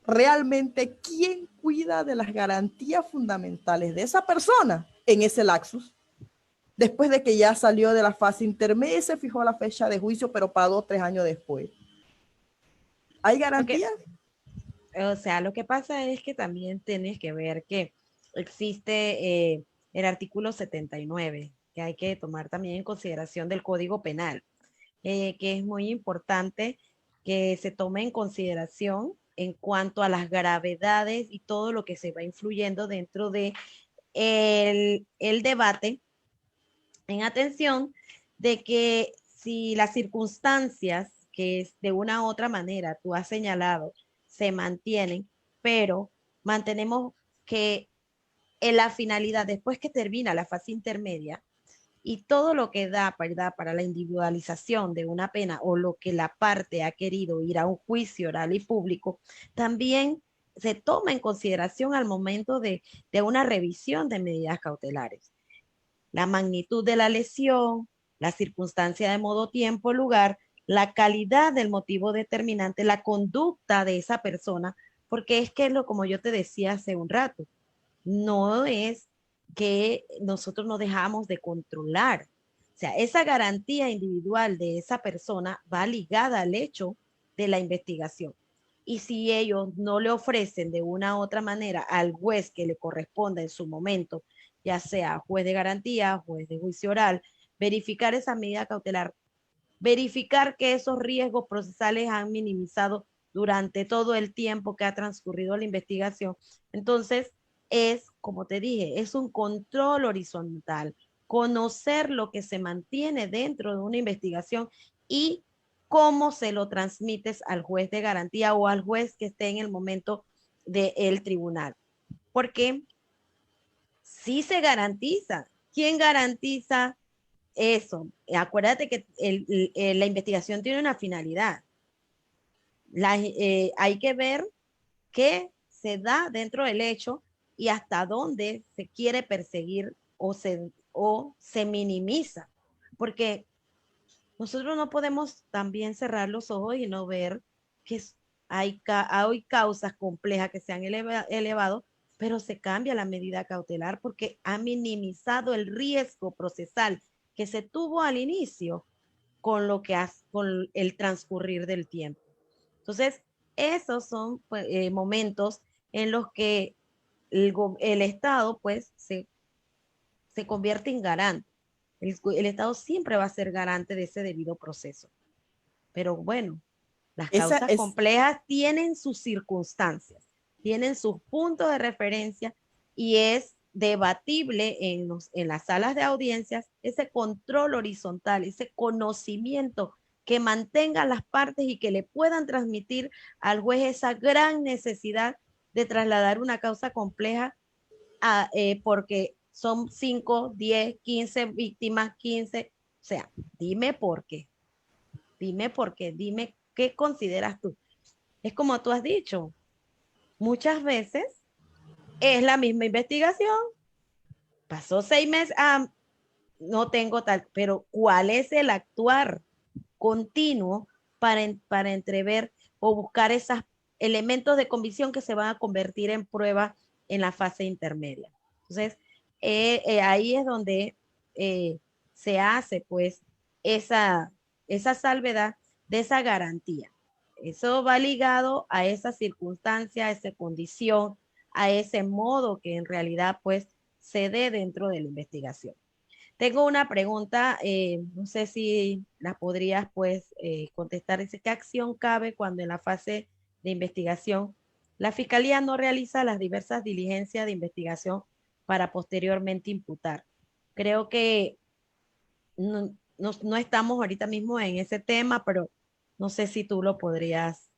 ¿realmente quién cuida de las garantías fundamentales de esa persona en ese lapsus? Después de que ya salió de la fase intermedia y se fijó la fecha de juicio, pero para 2 o 3 años después. ¿Hay garantías? O sea, lo que pasa es que también tienes que ver que existe el artículo 79, que hay que tomar también en consideración del Código Penal, que es muy importante que se tome en consideración en cuanto a las gravedades y todo lo que se va influyendo dentro de el debate, en atención de que si las circunstancias que es de una u otra manera tú has señalado se mantienen, pero mantenemos que en la finalidad, después que termina la fase intermedia, y todo lo que da, ¿verdad?, para la individualización de una pena o lo que la parte ha querido ir a un juicio oral y público, también se toma en consideración al momento de una revisión de medidas cautelares. La magnitud de la lesión, la circunstancia de modo, tiempo, lugar, la calidad del motivo determinante, la conducta de esa persona, porque es que como yo te decía hace un rato, no es que nosotros no dejamos de controlar. O sea, esa garantía individual de esa persona va ligada al hecho de la investigación. Y si ellos no le ofrecen de una u otra manera al juez que le corresponda en su momento, ya sea juez de garantía, juez de juicio oral, verificar esa medida cautelar, verificar que esos riesgos procesales han minimizado durante todo el tiempo que ha transcurrido la investigación. Entonces, como te dije, es un control horizontal, conocer lo que se mantiene dentro de una investigación y cómo se lo transmites al juez de garantía o al juez que esté en el momento del tribunal. Porque sí se garantiza. ¿Quién garantiza eso? Acuérdate que la investigación tiene una finalidad. Hay que ver qué se da dentro del hecho y hasta dónde se quiere perseguir o se minimiza. Porque nosotros no podemos también cerrar los ojos y no ver que hay causas complejas que se han elevado, pero se cambia la medida cautelar porque ha minimizado el riesgo procesal que se tuvo al inicio con el transcurrir del tiempo. Entonces, esos son pues, momentos en los que el Estado pues se convierte en garante. El Estado siempre va a ser garante de ese debido proceso. Pero bueno, las Esa causas es, complejas tienen sus circunstancias, tienen sus puntos de referencia y es debatible en las salas de audiencias ese control horizontal, ese conocimiento que mantenga las partes y que le puedan transmitir al juez esa gran necesidad de trasladar una causa compleja porque son 5, 10, 15 víctimas, 15. O sea, dime por qué, dime qué consideras tú. Es como tú has dicho, muchas veces es la misma investigación, pasó 6 meses, no tengo tal, pero ¿cuál es el actuar continuo para entrever o buscar esos elementos de convicción que se van a convertir en prueba en la fase intermedia? Entonces, ahí es donde se hace pues esa, esa salvedad de esa garantía. Eso va ligado a esa circunstancia, a esa condición, a ese modo que en realidad pues se dé dentro de la investigación. Tengo una pregunta, no sé si la podrías pues contestar. Dice, ¿qué acción cabe cuando en la fase de investigación la Fiscalía no realiza las diversas diligencias de investigación para posteriormente imputar? Creo que no estamos ahorita mismo en ese tema, pero no sé si tú lo podrías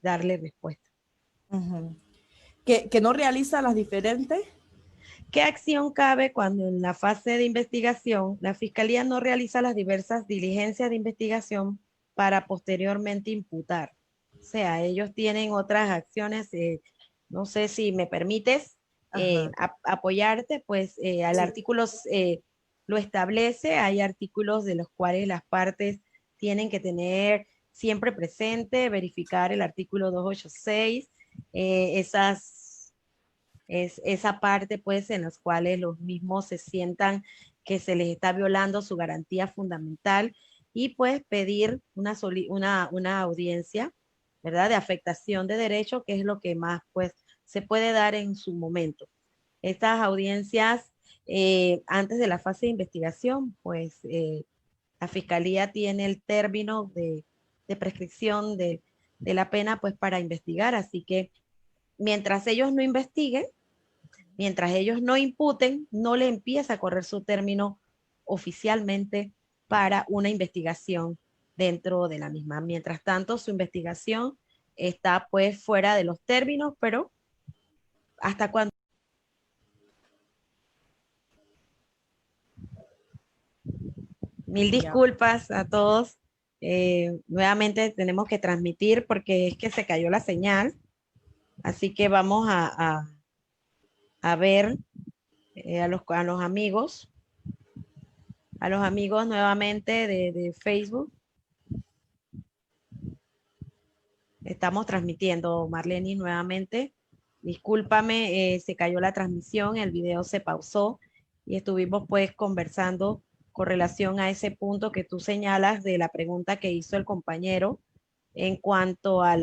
darle respuesta. Ujú. Que no realiza las diferentes. ¿Qué acción cabe cuando en la fase de investigación la Fiscalía no realiza las diversas diligencias de investigación para posteriormente imputar? O sea, ellos tienen otras acciones. No sé si me permites Ajá. apoyarte, pues al Sí. artículo lo establece. Hay artículos de los cuales las partes tienen que tener siempre presente, verificar el artículo 286, esas es esa parte, pues, en las cuales los mismos se sientan que se les está violando su garantía fundamental y, pues, pedir una audiencia, ¿verdad? De afectación de derecho, que es lo que más, pues, se puede dar en su momento. Estas audiencias, antes de la fase de investigación, pues, la Fiscalía tiene el término de prescripción de la pena, pues, para investigar. Así que mientras ellos no investiguen, mientras ellos no imputen, no le empieza a correr su término oficialmente para una investigación dentro de la misma. Mientras tanto, su investigación está pues fuera de los términos, pero hasta cuando... Mil Ya. disculpas a todos. Nuevamente tenemos que transmitir porque es que se cayó la señal. Así que vamos a ver a los amigos nuevamente de Facebook. Estamos transmitiendo, Marlene, nuevamente. Discúlpame, se cayó la transmisión, el video se pausó y estuvimos pues conversando con relación a ese punto que tú señalas de la pregunta que hizo el compañero en cuanto a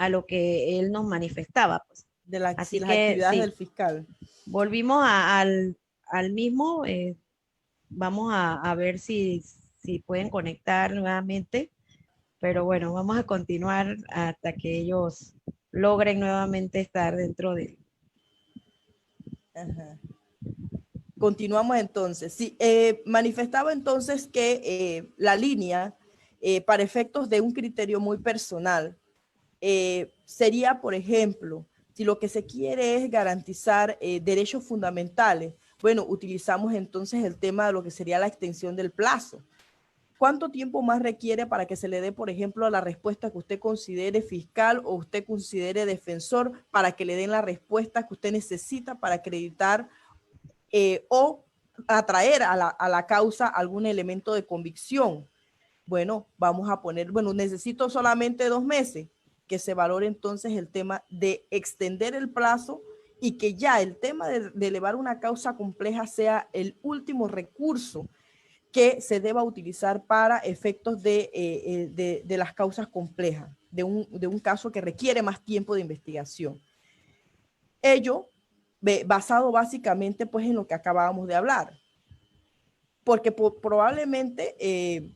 lo que él nos manifestaba, pues. Sí, Así las que actividades del sí, fiscal. volvimos al mismo. Vamos a ver si pueden conectar nuevamente. Pero bueno, vamos a continuar hasta que ellos logren nuevamente estar dentro de... Ajá. Continuamos entonces. Sí, manifestaba entonces que la línea, para efectos de un criterio muy personal, sería, por ejemplo, si lo que se quiere es garantizar derechos fundamentales, bueno, utilizamos entonces el tema de lo que sería la extensión del plazo. ¿Cuánto tiempo más requiere para que se le dé, por ejemplo, la respuesta que usted considere fiscal o usted considere defensor, para que le den la respuesta que usted necesita para acreditar o atraer a la causa algún elemento de convicción? Bueno, vamos a poner, bueno, necesito solamente 2 meses, que se valore entonces el tema de extender el plazo y que ya el tema de elevar una causa compleja sea el último recurso que se deba utilizar para efectos de las causas complejas, de un caso que requiere más tiempo de investigación. Ello basado básicamente pues en lo que acabábamos de hablar, porque probablemente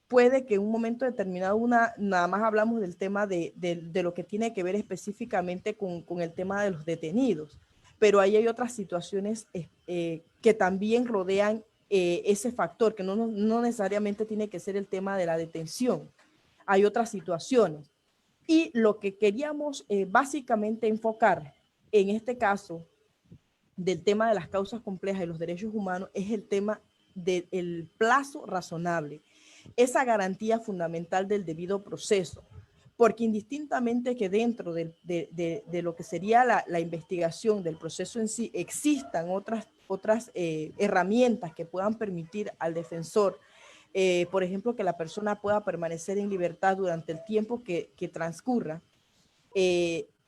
puede que en un momento determinado nada más hablamos del tema de lo que tiene que ver específicamente con el tema de los detenidos, pero ahí hay otras situaciones que también rodean ese factor, que no necesariamente tiene que ser el tema de la detención. Hay otras situaciones. Y lo que queríamos básicamente enfocar en este caso del tema de las causas complejas y los derechos humanos es el tema del plazo razonable, esa garantía fundamental del debido proceso, porque indistintamente que dentro de lo que sería la investigación del proceso en sí existan otras herramientas que puedan permitir al defensor, por ejemplo, que la persona pueda permanecer en libertad durante el tiempo que transcurra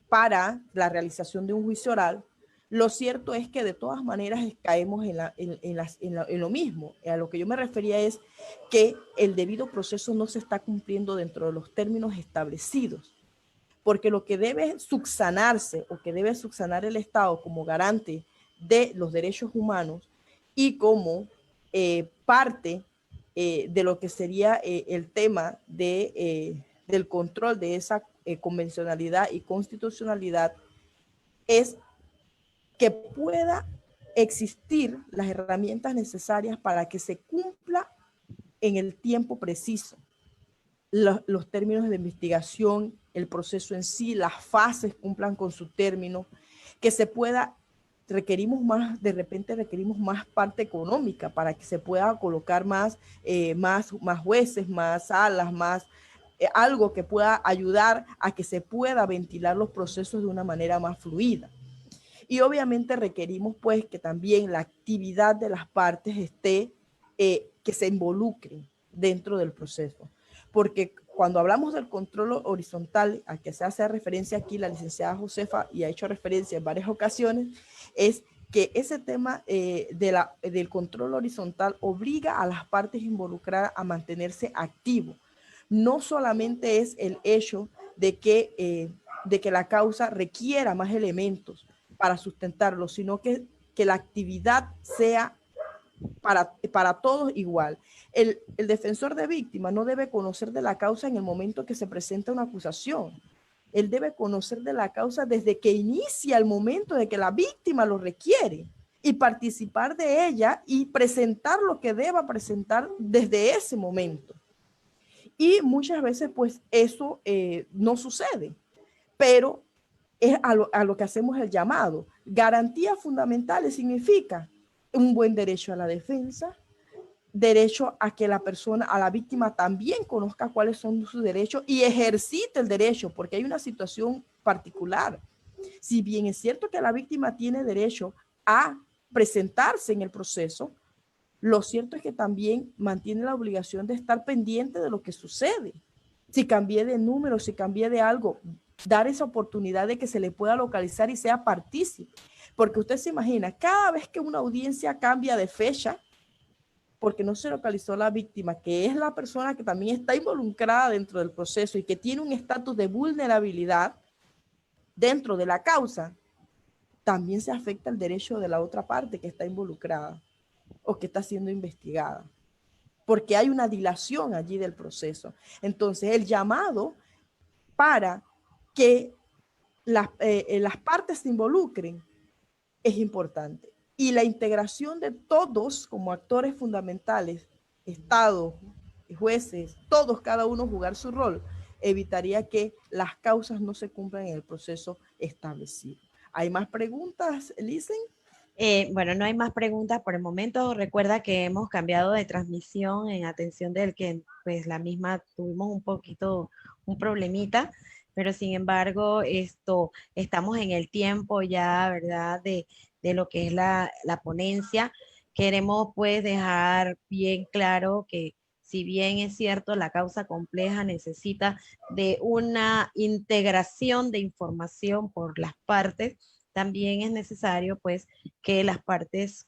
para la realización de un juicio oral, Lo cierto es que de todas maneras caemos en lo mismo. A lo que yo me refería es que el debido proceso no se está cumpliendo dentro de los términos establecidos, porque lo que debe subsanarse o que debe subsanar el Estado como garante de los derechos humanos y como parte de lo que sería el tema del control de esa convencionalidad y constitucionalidad es que pueda existir las herramientas necesarias para que se cumpla en el tiempo preciso los términos de investigación, el proceso en sí, las fases cumplan con su término, que se pueda, requerimos más, de repente requerimos más parte económica para que se pueda colocar más jueces, más salas, más algo que pueda ayudar a que se pueda ventilar los procesos de una manera más fluida. Y obviamente requerimos pues que también la actividad de las partes esté, que se involucren dentro del proceso. Porque cuando hablamos del control horizontal, al que se hace referencia aquí la licenciada Josefa y ha hecho referencia en varias ocasiones, es que ese tema del control horizontal obliga a las partes involucradas a mantenerse activos. No solamente es el hecho de que la causa requiera más elementos para sustentarlo, sino que la actividad sea para todos igual. El defensor de víctima no debe conocer de la causa en el momento que se presenta una acusación. Él debe conocer de la causa desde que inicia el momento de que la víctima lo requiere y participar de ella y presentar lo que deba presentar desde ese momento. Y muchas veces pues eso no sucede, pero es a lo que hacemos el llamado. Garantías fundamentales significa un buen derecho a la defensa, derecho a que la persona, a la víctima también conozca cuáles son sus derechos y ejercite el derecho, porque hay una situación particular. Si bien es cierto que la víctima tiene derecho a presentarse en el proceso, lo cierto es que también mantiene la obligación de estar pendiente de lo que sucede. Si cambié de número, si cambié de algo, dar esa oportunidad de que se le pueda localizar y sea partícipe. Porque usted se imagina, cada vez que una audiencia cambia de fecha, porque no se localizó la víctima, que es la persona que también está involucrada dentro del proceso y que tiene un estatus de vulnerabilidad dentro de la causa, también se afecta el derecho de la otra parte que está involucrada o que está siendo investigada, porque hay una dilación allí del proceso. Entonces, el llamado para que las partes se involucren es importante. Y la integración de todos como actores fundamentales, Estado, jueces, todos, cada uno jugar su rol, evitaría que las causas no se cumplan en el proceso establecido. ¿Hay más preguntas, Lisen? Bueno, no hay más preguntas por el momento. Recuerda que hemos cambiado de transmisión en atención del que pues la misma tuvimos un poquito, un problemita, pero sin embargo, estamos en el tiempo ya, ¿verdad? De lo que es la ponencia. Queremos pues dejar bien claro que si bien es cierto, la causa compleja necesita de una integración de información por las partes, también es necesario pues que las partes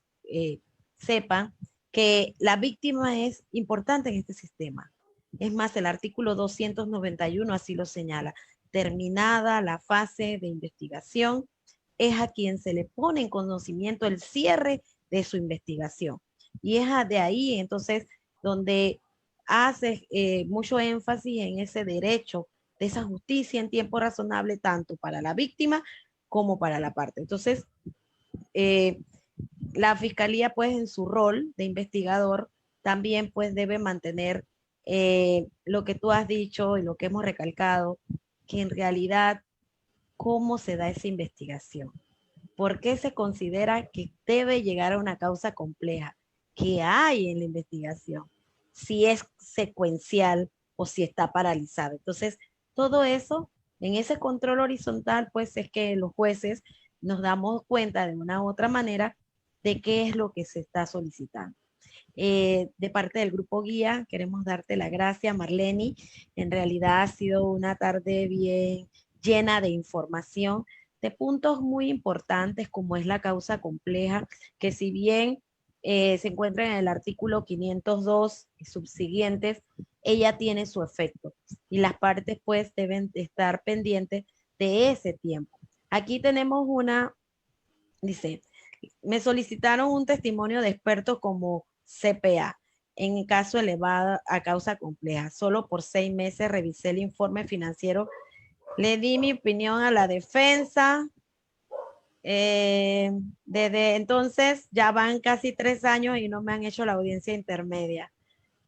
sepan que la víctima es importante en este sistema. Es más, el artículo 291 así lo señala. Terminada la fase de investigación, es a quien se le pone en conocimiento el cierre de su investigación. Y es de ahí entonces donde hace mucho énfasis en ese derecho de esa justicia en tiempo razonable, tanto para la víctima como para la parte. Entonces, eh, la fiscalía, pues, en su rol de investigador, también, pues, debe mantener lo que tú has dicho y lo que hemos recalcado, que en realidad, ¿cómo se da esa investigación? ¿Por qué se considera que debe llegar a una causa compleja? ¿Qué hay en la investigación? Si es secuencial o si está paralizada. Entonces, todo eso, en ese control horizontal, pues es que los jueces nos damos cuenta de una u otra manera de qué es lo que se está solicitando. De parte del grupo guía, queremos darte la gracia, Marleni. En realidad ha sido una tarde bien llena de información. de puntos muy importantes como es la causa compleja, que si bien se encuentra en el artículo 502 y subsiguientes, ella tiene su efecto y las partes pues deben estar pendientes de ese tiempo. Aquí tenemos una, dice, me solicitaron un testimonio de expertos como CPA en caso elevado a causa compleja. Solo por 6 meses revisé el informe financiero, le di mi opinión a la defensa. Desde entonces ya van casi 3 años y no me han hecho la audiencia intermedia.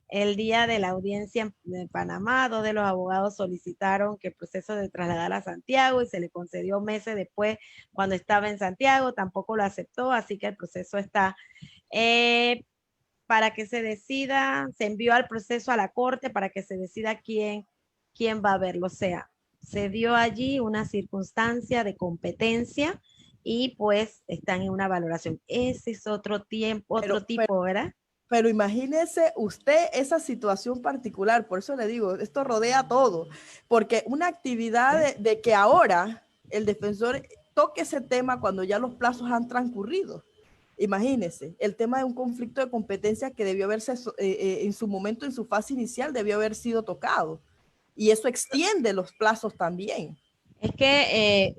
El día de la audiencia en Panamá, 2 de los abogados solicitaron que el proceso se trasladara a Santiago y se le concedió meses después cuando estaba en Santiago, tampoco lo aceptó, así que el proceso está para que se decida, se envió al proceso a la corte para que se decida quién va a verlo. O sea, se dio allí una circunstancia de competencia y pues están en una valoración. Ese es otro tiempo, otro tipo, ¿verdad? Pero imagínese usted esa situación particular, por eso le digo, esto rodea todo, porque una actividad de que ahora el defensor toque ese tema cuando ya los plazos han transcurrido. Imagínese, el tema de un conflicto de competencia que debió haberse en su momento, en su fase inicial, debió haber sido tocado. Y eso extiende los plazos también. Es que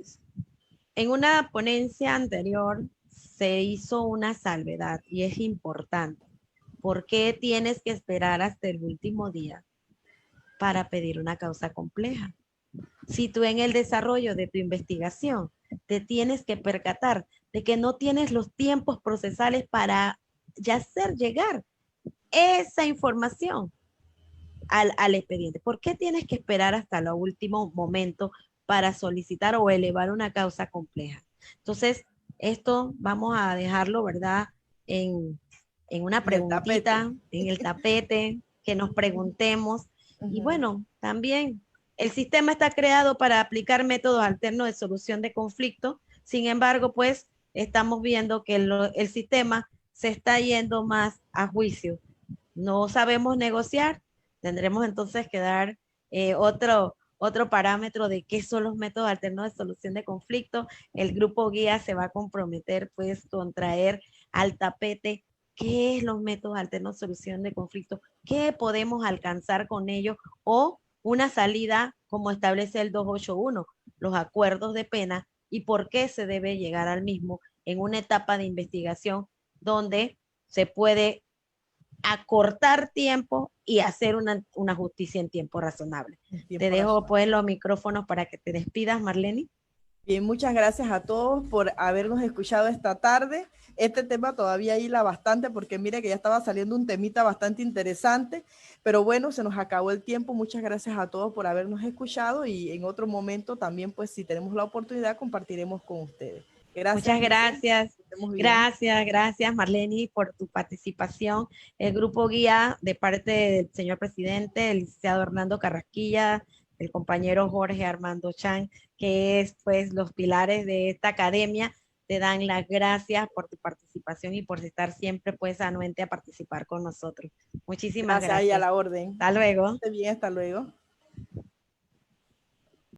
en una ponencia anterior se hizo una salvedad y es importante. ¿Por qué tienes que esperar hasta el último día para pedir una causa compleja? Si tú en el desarrollo de tu investigación te tienes que percatar de que no tienes los tiempos procesales para ya hacer llegar esa información al expediente. ¿Por qué tienes que esperar hasta el último momento para solicitar o elevar una causa compleja? Entonces, esto vamos a dejarlo, ¿verdad? En una preguntita, en el tapete, que nos preguntemos. Y bueno, también el sistema está creado para aplicar métodos alternos de solución de conflictos. Sin embargo, pues estamos viendo que el sistema se está yendo más a juicio. No sabemos negociar, tendremos entonces que dar otro parámetro de qué son los métodos alternos de solución de conflictos. El grupo guía se va a comprometer pues con traer al tapete qué es los métodos alternos de solución de conflictos, qué podemos alcanzar con ellos o una salida como establece el 281, los acuerdos de pena y por qué se debe llegar al mismo en una etapa de investigación donde se puede acortar tiempo y hacer una justicia en tiempo razonable. Te dejo pues los micrófonos para que te despidas, Marlene. Bien, muchas gracias a todos por habernos escuchado esta tarde. Este tema todavía hila bastante porque mire que ya estaba saliendo un temita bastante interesante, pero bueno, se nos acabó el tiempo. Muchas gracias a todos por habernos escuchado y en otro momento también, pues si tenemos la oportunidad, compartiremos con ustedes. Gracias. Muchas gracias. Gracias Marlene por tu participación. El grupo guía de parte del señor presidente, el licenciado Hernando Carrasquilla, el compañero Jorge Armando Chan, que es pues los pilares de esta academia, te dan las gracias por tu participación y por estar siempre pues anuente a participar con nosotros. Muchísimas gracias. Y a la orden. Hasta luego. Esté bien, hasta luego.